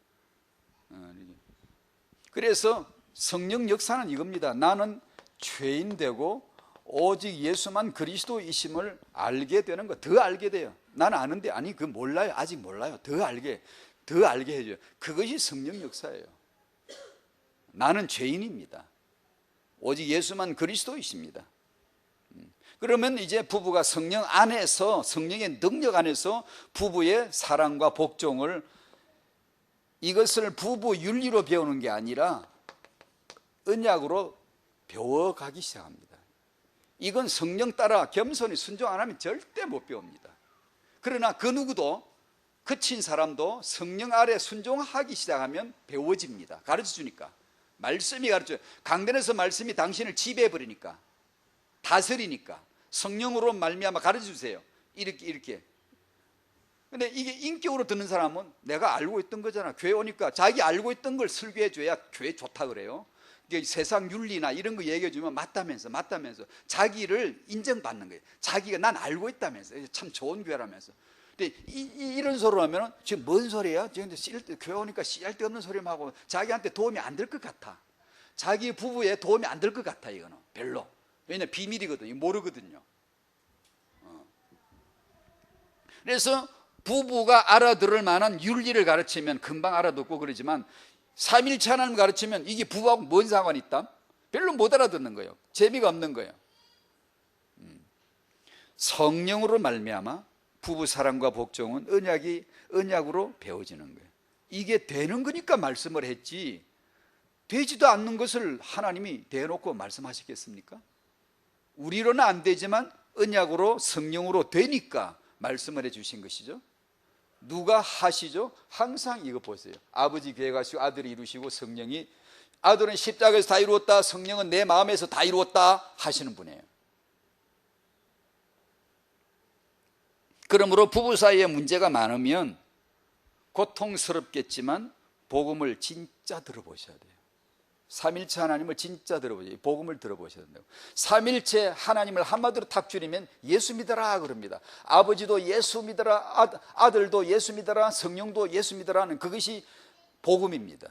그래서 성령 역사는 이겁니다. 나는 죄인 되고 오직 예수만 그리스도이심을 알게 되는 거. 더 알게 돼요. 나는 아는데 아니 그 몰라요. 아직 몰라요. 더 알게 해줘요. 그것이 성령 역사예요. 나는 죄인입니다. 오직 예수만 그리스도이십니다. 그러면 이제 부부가 성령 안에서, 성령의 능력 안에서 부부의 사랑과 복종을, 이것을 부부 윤리로 배우는 게 아니라 언약으로 배워가기 시작합니다. 이건 성령 따라 겸손히 순종 안 하면 절대 못 배웁니다. 그러나 그 누구도, 그친 사람도 성령 아래 순종하기 시작하면 배워집니다. 가르쳐주니까. 말씀이 가르쳐요. 강단에서 말씀이 당신을 지배해버리니까, 다스리니까 성령으로 말미암아 가르쳐주세요. 이렇게. 근데 이게 인격으로 듣는 사람은 내가 알고 있던 거잖아. 교회 오니까 자기 알고 있던 걸 설교해줘야 교회 좋다 그래요. 세상 윤리나 이런 거 얘기해주면 맞다면서 자기를 인정받는 거예요. 자기가 난 알고 있다면서 참 좋은 교회라면서. 근데 이런 소리를 하면 지금 뭔 소리야? 지금 교회 오니까 쓸데없는 소리만 하고 자기한테 도움이 안 될 것 같아. 자기 부부에 도움이 안 될 것 같아. 이거는 별로. 왜냐면 비밀이거든요. 모르거든요. 그래서 부부가 알아들을 만한 윤리를 가르치면 금방 알아듣고 그러지만 삼일체 하나님을 가르치면 이게 부부하고 뭔 상관이 있다? 별로 못 알아듣는 거예요. 재미가 없는 거예요. 성령으로 말미암아 부부 사랑과 복종은 언약으로 배워지는 거예요. 이게 되는 거니까 말씀을 했지, 되지도 않는 것을 하나님이 대놓고 말씀하시겠습니까? 우리로는 안 되지만 언약으로 성령으로 되니까 말씀을 해주신 것이죠. 누가 하시죠? 항상 이거 보세요. 아버지 계획하시고 아들이 이루시고 성령이, 아들은 십자가에서 다 이루었다, 성령은 내 마음에서 다 이루었다 하시는 분이에요. 그러므로 부부 사이에 문제가 많으면 고통스럽겠지만 복음을 진짜 들어보셔야 돼요. 삼일체 하나님을 진짜 들어보세요. 복음을 들어보셔야 된다고. 삼일체 하나님을 한마디로 탁 줄이면 예수 믿어라 그럽니다. 아버지도 예수 믿어라, 아들도 예수 믿어라, 성령도 예수 믿어라는 그것이 복음입니다.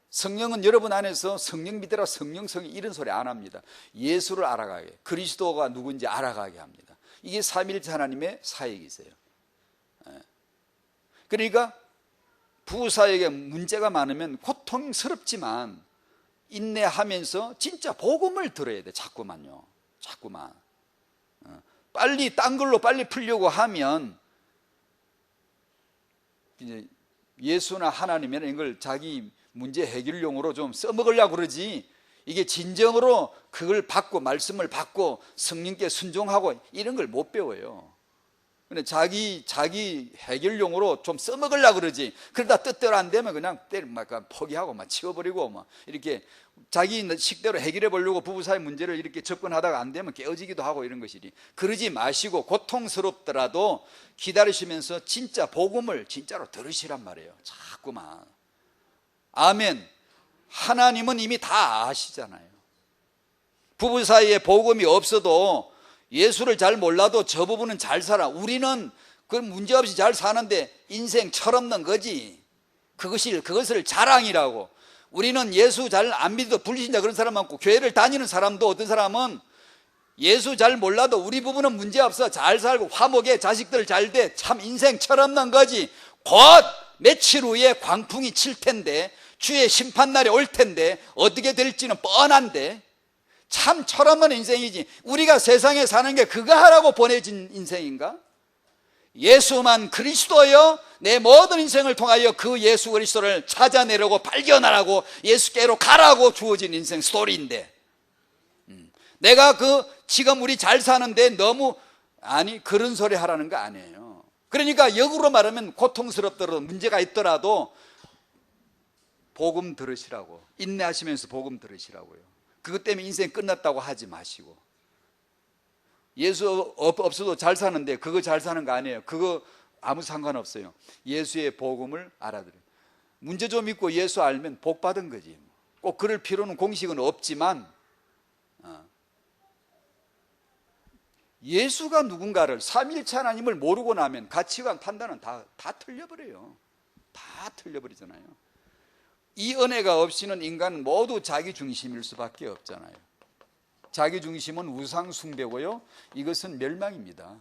성령은 여러분 안에서 성령 믿어라, 성령 이런 소리 안 합니다. 예수를 알아가게, 그리스도가 누군지 알아가게 합니다. 이게 삼일체 하나님의 사역이세요. 그러니까 부부사에게 문제가 많으면 고통스럽지만 인내하면서 진짜 복음을 들어야 돼. 자꾸만 빨리 딴 걸로 빨리 풀려고 하면 이제 예수나 하나님이나 이걸 자기 문제 해결용으로 좀 써먹으려고 그러지, 이게 진정으로 그걸 받고 말씀을 받고 성령께 순종하고 이런 걸 못 배워요. 근데 자기 해결용으로 좀 써먹으려고 그러지. 그러다 뜻대로 안 되면 그냥 포기하고 막 치워버리고 막 이렇게 자기 식대로 해결해 보려고 부부사이 문제를 이렇게 접근하다가 안 되면 깨어지기도 하고 이런 것이니, 그러지 마시고 고통스럽더라도 기다리시면서 진짜 복음을 진짜로 들으시란 말이에요. 자꾸만. 아멘. 하나님은 이미 다 아시잖아요. 부부 사이에 복음이 없어도 예수를 잘 몰라도 저 부분은 잘 살아. 우리는 그 문제없이 잘 사는데 인생 철없는 거지. 그것을 자랑이라고. 우리는 예수 잘 안 믿어도 불신자 그런 사람 많고, 교회를 다니는 사람도 어떤 사람은 예수 잘 몰라도 우리 부부는 문제없어, 잘 살고 화목해, 자식들 잘 돼, 참 인생 철없는 거지. 곧 며칠 후에 광풍이 칠 텐데, 주의 심판날이 올 텐데 어떻게 될지는 뻔한데 참 철없는 인생이지. 우리가 세상에 사는 게 그거 하라고 보내진 인생인가? 예수만 그리스도여, 내 모든 인생을 통하여 그 예수 그리스도를 찾아내려고 발견하라고 예수께로 가라고 주어진 인생 스토리인데, 내가 지금 우리 잘 사는데 너무 그런 소리 하라는 거 아니에요. 그러니까 역으로 말하면 고통스럽더라도 문제가 있더라도 복음 들으시라고, 인내하시면서 복음 들으시라고요. 그것 때문에 인생 끝났다고 하지 마시고. 예수 없어도 잘 사는데 그거 잘 사는 거 아니에요. 그거 아무 상관없어요. 예수의 복음을 알아들어요. 문제 좀 있고 예수 알면 복 받은 거지. 꼭 그럴 필요는 공식은 없지만 예수가 누군가를, 삼일체 하나님을 모르고 나면 가치관 판단은 다 틀려버려요. 다 틀려버리잖아요. 이 은혜가 없이는 인간은 모두 자기 중심일 수밖에 없잖아요. 자기 중심은 우상 숭배고요, 이것은 멸망입니다.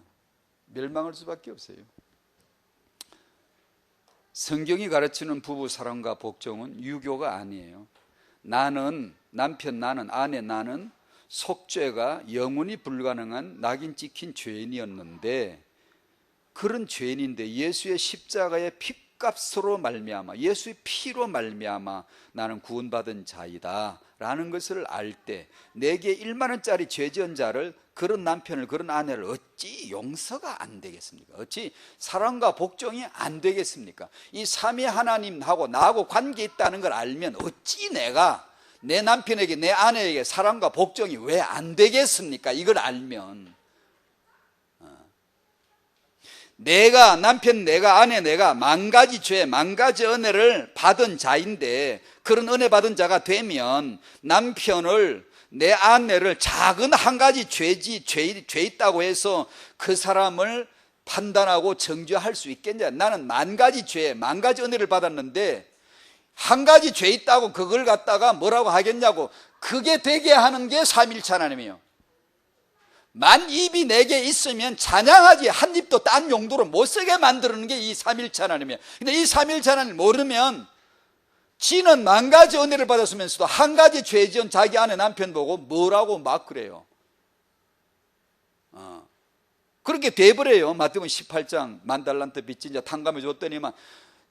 멸망할 수밖에 없어요. 성경이 가르치는 부부 사랑과 복종은 유교가 아니에요. 남편 나는, 아내 나는 속죄가 영원히 불가능한 낙인 찍힌 죄인이었는데, 그런 죄인인데 예수의 십자가의 핏값으로 말미암아, 예수의 피로 말미암아 나는 구원받은 자이다 라는 것을 알 때, 내게 1만 원짜리 죄 지은 자를, 그런 남편을, 그런 아내를 어찌 용서가 안 되겠습니까? 어찌 사랑과 복종이 안 되겠습니까? 이 삼위 하나님하고 나하고 관계 있다는 걸 알면 어찌 내가 내 남편에게, 내 아내에게 사랑과 복종이 왜 안 되겠습니까? 이걸 알면. 내가, 남편 내가, 아내 내가 만 가지 죄, 만 가지 은혜를 받은 자인데, 그런 은혜 받은 자가 되면 남편을, 내 아내를 작은 한 가지 죄 있다고 해서 그 사람을 판단하고 정죄할 수 있겠냐? 나는 만 가지 죄, 만 가지 은혜를 받았는데 한 가지 죄 있다고 그걸 갖다가 뭐라고 하겠냐고. 그게 되게 하는 게 삼일체 하나님이에요. 만 입이 내게 있으면 찬양하지, 한 입도 딴 용도로 못 쓰게 만드는 게 이 삼일체 하나님이에요. 근데 이 삼일체 하나님을 모르면 지는 만 가지 은혜를 받았으면서도 한 가지 죄 지은 자기 아내 남편 보고 뭐라고 막 그래요. 그렇게 돼버려요. 마태복음 18장 만 달란트 빚진 자 탕감해 줬더니만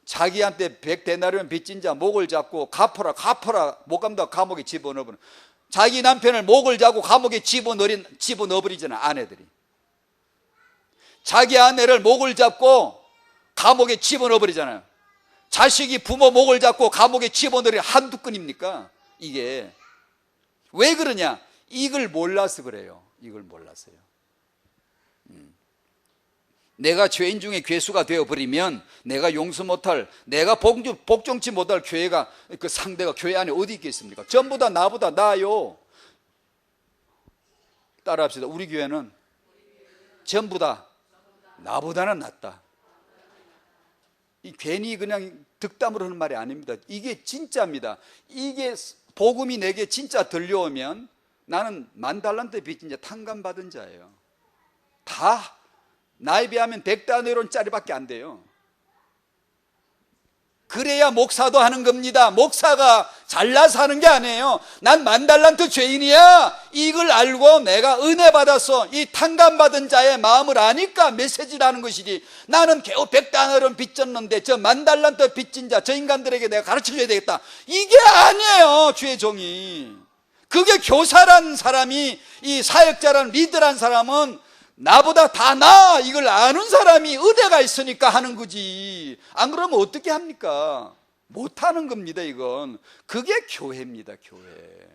자기한테 100데나리온 빚진 자 목을 잡고 갚아라 못 갚는다고 감옥에 집어넣어버려. 자기 남편을 목을 잡고 감옥에 집어넣어버리잖아, 아내들이. 자기 아내를 목을 잡고 감옥에 집어넣어버리잖아요. 자식이 부모 목을 잡고 감옥에 집어넣으려 한두 건입니까? 이게 왜 그러냐? 이걸 몰라서 그래요. 이걸 몰라서요. 내가 죄인 중에 괴수가 되어버리면 내가 용서 못할, 내가 복종치 못할 교회가, 그 상대가 교회 안에 어디 있겠습니까? 전부 다 나보다 나아요. 따라합시다. 우리 교회는 전부 다 나보다는 낫다. 이 괜히 그냥 득담으로 하는 말이 아닙니다. 이게 진짜입니다. 이게 복음이 내게 진짜 들려오면 나는 10,000달란트 빚진 자, 탕감받은 자예요. 다 나에 비하면 100다네론짜리밖에 안 돼요. 그래야 목사도 하는 겁니다. 목사가 잘나서 하는 게 아니에요. 난 10,000달란트 죄인이야. 이걸 알고 내가 은혜 받아서 이 탕감받은 자의 마음을 아니까 메시지를 하는 것이지, 나는 겨우 100다네론 빚졌는데 저 10,000달란트 빚진 자, 저 인간들에게 내가 가르쳐줘야 되겠다, 이게 아니에요. 주의 종이. 그게 교사란 사람이, 이 사역자란 리더란 사람은 나보다 다 나아, 이걸 아는 사람이 은혜가 있으니까 하는 거지. 안 그러면 어떻게 합니까? 못하는 겁니다. 이건. 그게 교회입니다. 교회.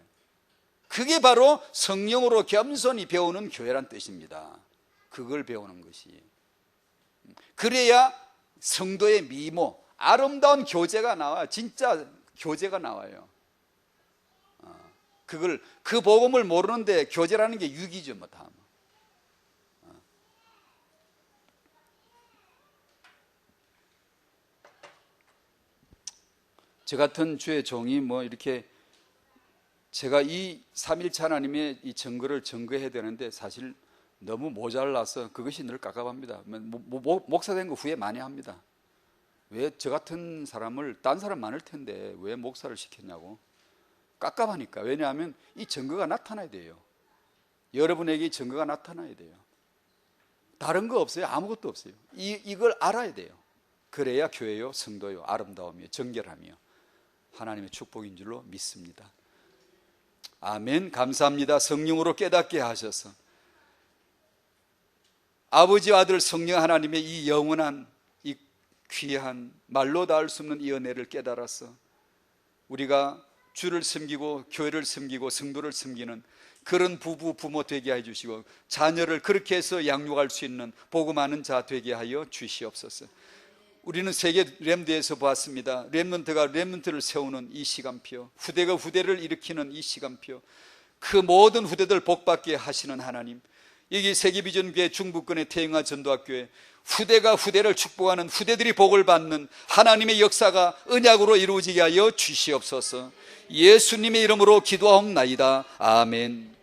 그게 바로 성령으로 겸손히 배우는 교회란 뜻입니다. 그걸 배우는 것이. 그래야 성도의 미모, 아름다운 교제가 나와요. 진짜 교제가 나와요. 그 복음을 모르는데 교제라는 게 유기죠. 뭐 다. 저 같은 주의 종이 뭐 이렇게, 제가 이 삼일체 하나님의 이 증거를 증거해야 되는데 사실 너무 모자라서 그것이 늘 깝깝합니다. 목사 된 거 후회 많이 합니다. 왜 저 같은 사람을, 딴 사람 많을 텐데 왜 목사를 시켰냐고 깝깝하니까. 왜냐하면 이 증거가 나타나야 돼요. 여러분에게 이 증거가 나타나야 돼요. 다른 거 없어요. 아무것도 없어요. 이걸 알아야 돼요. 그래야 교회요, 성도요, 아름다우며 정결하며 하나님의 축복인 줄로 믿습니다. 아멘. 감사합니다. 성령으로 깨닫게 하셔서 아버지와 아들 성령 하나님의 이 영원한, 이 귀한, 말로 닿을 수 없는 이 은혜를 깨달아서 우리가 주를 섬기고 교회를 섬기고 성도를 섬기는 그런 부부 부모 되게 해 주시고, 자녀를 그렇게 해서 양육할 수 있는 복음 아는 자 되게 하여 주시옵소서. 우리는 세계 렘드에서 보았습니다. 렘넌트가 렘넌트를 세우는 이 시간표, 후대가 후대를 일으키는 이 시간표, 그 모든 후대들 복받게 하시는 하나님, 여기 세계비전교회 중부권의 태영아 전도학교에 후대가 후대를 축복하는, 후대들이 복을 받는 하나님의 역사가 언약으로 이루어지게 하여 주시옵소서. 예수님의 이름으로 기도하옵나이다. 아멘.